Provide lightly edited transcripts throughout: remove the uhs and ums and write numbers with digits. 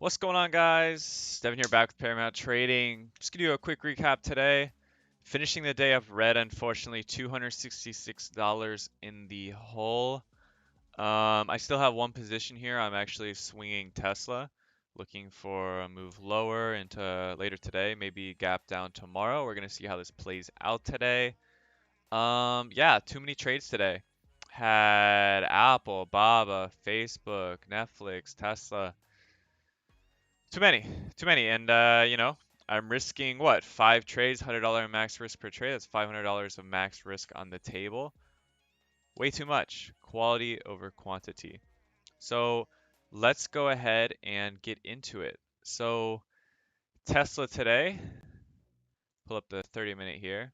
What's going on, guys? Devin here, back with Paramount Trading. Just gonna do a quick recap today. Finishing the day, I've read, unfortunately, $266 in the hole. I still have one position here. I'm actually swinging Tesla, looking for a move lower into later today, maybe gap down tomorrow. We're gonna see how this plays out today. Yeah, too many trades today. Had Apple, Baba, Facebook, Netflix, Tesla. Too many, too many, and I'm risking what? 5 trades, $100 max risk per trade. That's $500 of max risk on the table. Way too much. Quality over quantity. So let's go ahead and get into it. So Tesla today, pull up the 30-minute here.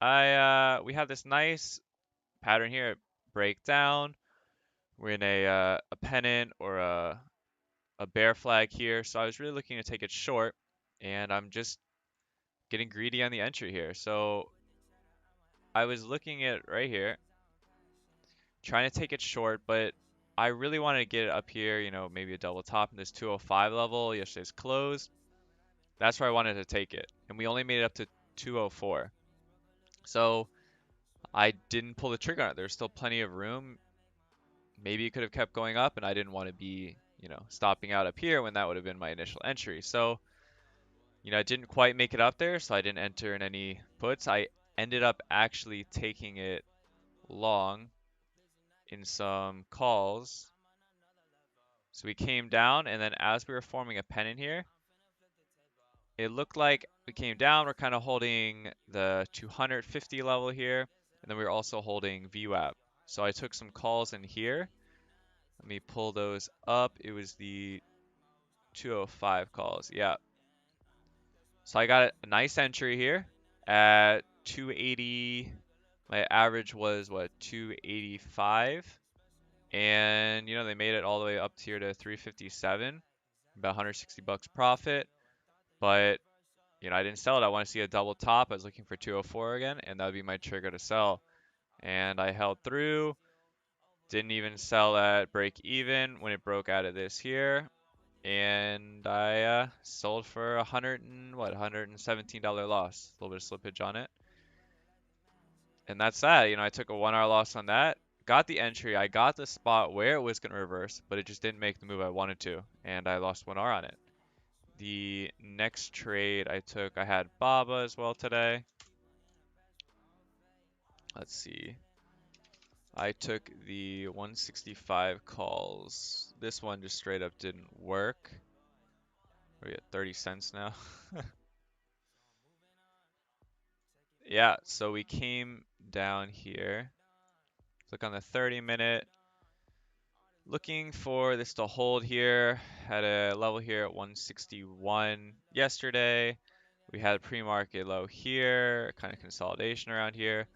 We have this nice pattern here, breakdown. We're in a pennant or a bear flag here, so I was really looking to take it short, and I'm just getting greedy on the entry here. So I was looking at right here, trying to take it short, but I really wanted to get it up here, maybe a double top in this 205 level, yesterday's close. That's where I wanted to take it. And we only made it up to 204. So I didn't pull the trigger on it. There's still plenty of room. Maybe it could have kept going up, and I didn't want to be, stopping out up here when that would have been my initial entry. So I didn't quite make it up there, so I didn't enter in any puts. I ended up actually taking it long in some calls. So we came down, and then as we were forming a pennant here, it looked like we came down. We're kind of holding the 250 level here, and then we were also holding VWAP. So I took some calls in here. Let me pull those up. It was the 205 calls. Yeah. So I got a nice entry here at 280. My average was what, 285, and they made it all the way up here to 357, about 160 bucks profit. But I didn't sell it. I want to see a double top. I was looking for 204 again, and that would be my trigger to sell. And I held through. Didn't even sell at break even when it broke out of this here. And I sold for $117 loss. A little bit of slippage on it. And that's that. I took a 1 hour loss on that. Got the entry. I got the spot where it was going to reverse, but it just didn't make the move I wanted to. And I lost 1 hour on it. The next trade I took, I had Baba as well today. Let's see. I took the 165 calls. This one just straight up didn't work. We're at 30 cents now. Yeah, so we came down here. Click on the 30-minute. Looking for this to hold here. Had a level here at 161 yesterday. We had a pre-market low here, kind of consolidation around here.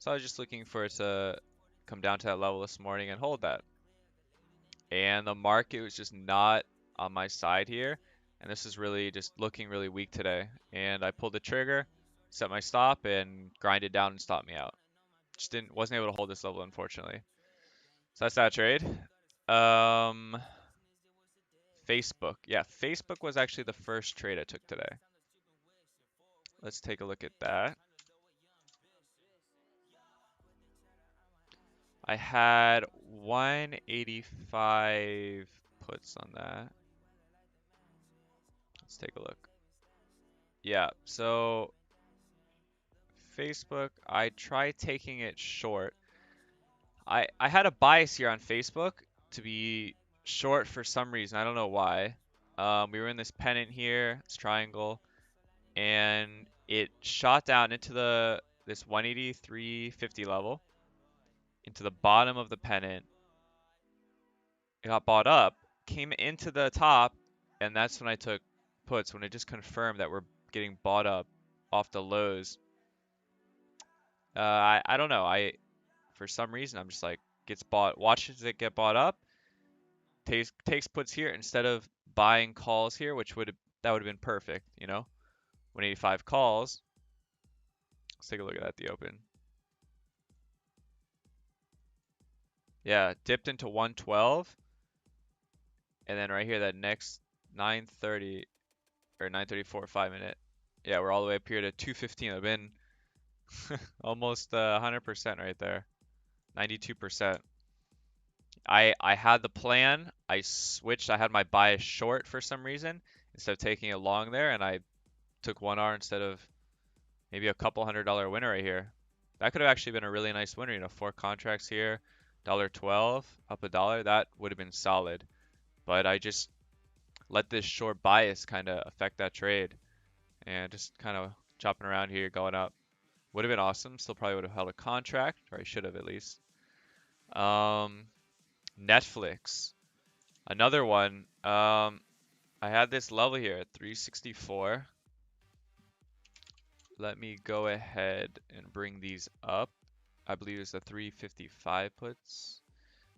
So I was just looking for it to come down to that level this morning and hold that. And the market was just not on my side here. And this is really just looking really weak today. And I pulled the trigger, set my stop, and grinded down and stopped me out. Just wasn't able to hold this level, unfortunately. So that's that trade. Facebook. Yeah, Facebook was actually the first trade I took today. Let's take a look at that. I had 185 puts on that. Let's take a look. Yeah, so Facebook, I tried taking it short. I had a bias here on Facebook to be short for some reason. I don't know why. We were in this pennant here, this triangle, and it shot down into this 183.50 level, into the bottom of the pennant. It got bought up, came into the top, and that's when I took puts, when it just confirmed that we're getting bought up off the lows. I don't know. For some reason, I'm just like, gets bought, watches it get bought up, takes puts here instead of buying calls here, that would have been perfect, 185 calls. Let's take a look at that at the open. Yeah, dipped into 112. And then right here, that next 9:30 or 9:34, 5 minute. Yeah, we're all the way up here to 215. I've been almost 100% right there. 92%. I had the plan. I switched. I had my bias short for some reason instead of taking it long there, and I took 1R instead of maybe a couple $100 winner right here. That could have actually been a really nice winner. You know, 4 contracts here, $1.12 up a dollar. That would have been solid. But I just let this short bias kind of affect that trade and just kind of chopping around here, going up. Would have been awesome. Still probably would have held a contract, or I should have at least. Um, Nflx, another one. I had this level here at 364. Let me go ahead and bring these up. I believe it's the 355 puts,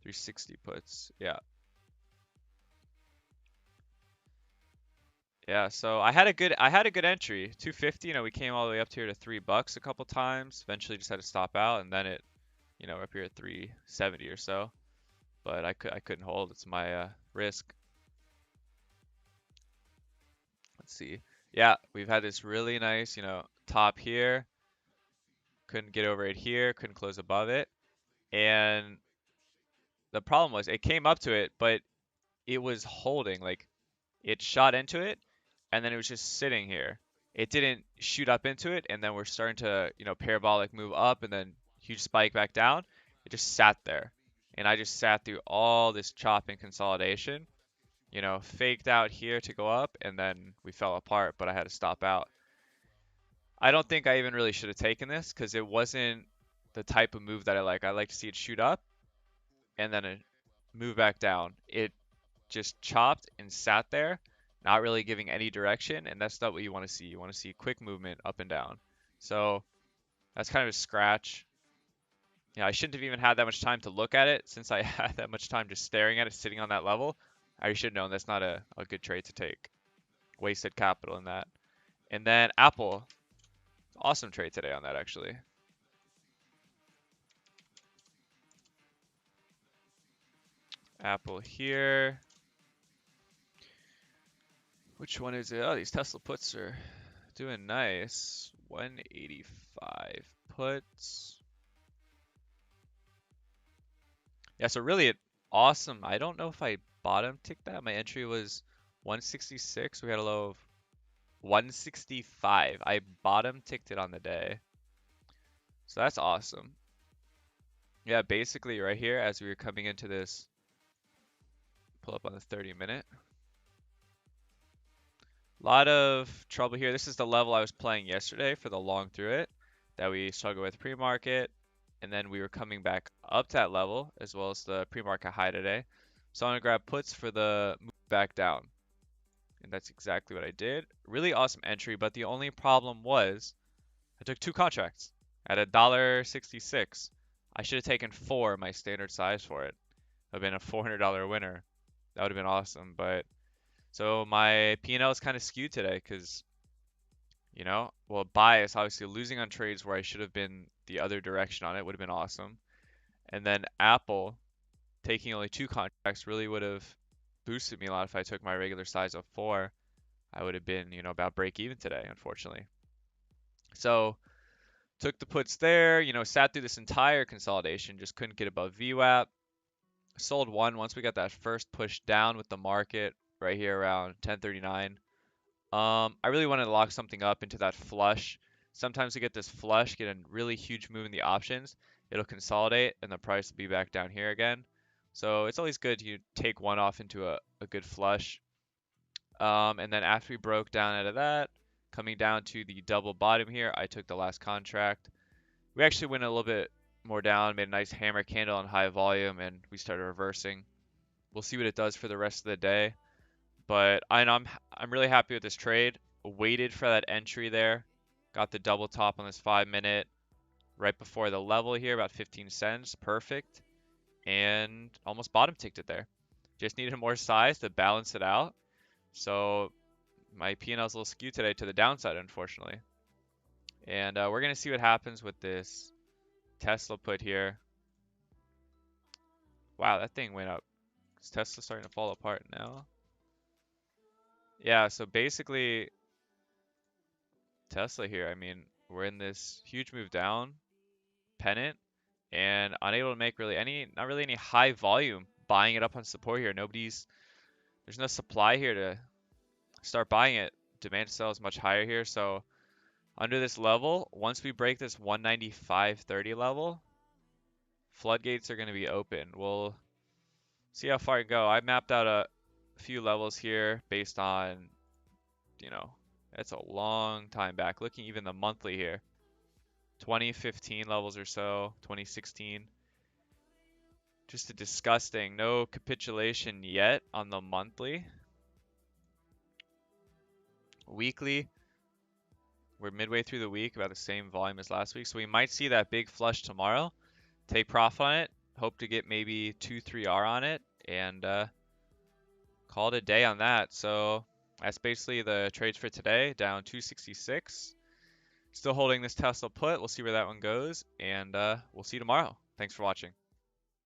360 puts. Yeah. Yeah, so I had a good entry. 250, you know, we came all the way up here to $3 a couple times. Eventually just had to stop out and then it, you know, up here at 370 or so. But I couldn't hold. It's my risk. Let's see. Yeah, we've had this really nice, you know, top here. Couldn't get over it here, couldn't close above it. And the problem was it came up to it, but it was holding. Like it shot into it and then it was just sitting here. It didn't shoot up into it and then we're starting to, you know, parabolic move up and then huge spike back down. It just sat there. And I just sat through all this chopping consolidation, you know, faked out here to go up and then we fell apart, but I had to stop out. I don't think I even really should have taken this because it wasn't the type of move that I like. I like to see it shoot up and then it move back down. It just chopped and sat there, not really giving any direction, and that's not what you want to see. You want to see quick movement up and down. So that's kind of a scratch. Yeah, I shouldn't have even had that much time to look at it since I had that much time just staring at it sitting on that level. I should have known that's not a good trade to take. Wasted capital in that. And then Aapl, awesome trade today on that actually. Aapl here. Which one is it? Oh, these Tesla puts are doing nice. 185 puts. Yeah, so really awesome. I don't know if I bottom ticked that. My entry was 166. We had a low of 165. I bottom ticked it on the day. So that's awesome. Yeah, basically right here as we were coming into this, pull up on the 30-minute. A lot of trouble here. This is the level I was playing yesterday for the long through it that we struggled with pre-market. And then we were coming back up to that level as well as the pre-market high today. So I'm going to grab puts for the move back down. And that's exactly what I did. Really awesome entry, but the only problem was I took 2 contracts at $1.66. I should have taken 4, my standard size for it. It would have been a $400 winner. That would have been awesome, but so my P&L is kind of skewed today because, you know, well, bias, obviously losing on trades where I should have been the other direction on it would have been awesome. And then Aapl taking only 2 contracts really would have boosted me a lot if I took my regular size of 4. I would have been, you know, about break even today, unfortunately. So took the puts there, you know, sat through this entire consolidation, just couldn't get above VWAP. Sold one once we got that first push down with the market right here around 1039. I really wanted to lock something up into that flush. Sometimes we get this flush, get a really huge move in the options. It'll consolidate and the price will be back down here again. So it's always good to take one off into a good flush. And then after we broke down out of that, coming down to the double bottom here, I took the last contract. We actually went a little bit more down, made a nice hammer candle on high volume, and we started reversing. We'll see what it does for the rest of the day. But I'm really happy with this trade. Waited for that entry there. Got the double top on this 5-minute right before the level here, about 15 cents. Perfect. And almost bottom ticked it there. Just needed more size to balance it out. So my P&L is a little skewed today to the downside, unfortunately. And we're going to see what happens with this Tesla put here. Wow, that thing went up Is Tesla starting to fall apart now? Yeah, so basically Tesla here, I mean, we're in this huge move down, pennant, and unable to make really any, not really any high volume buying it up on support here. There's no supply here to start buying it. Demand to sell is much higher here, so under this level, once we break this 195.30 level, floodgates are going to be open. We'll see how far it go. I mapped out a few levels here based on, you know, it's a long time back. Looking even the monthly here, 2015 levels or so, 2016. Just a disgusting. No capitulation yet on the monthly. Weekly, we're midway through the week, about the same volume as last week. So we might see that big flush tomorrow. Take profit on it. Hope to get maybe 2-3R on it. And call it a day on that. So that's basically the trades for today. Down 266. Still holding this Tesla put. We'll see where that one goes. And we'll see you tomorrow. Thanks for watching.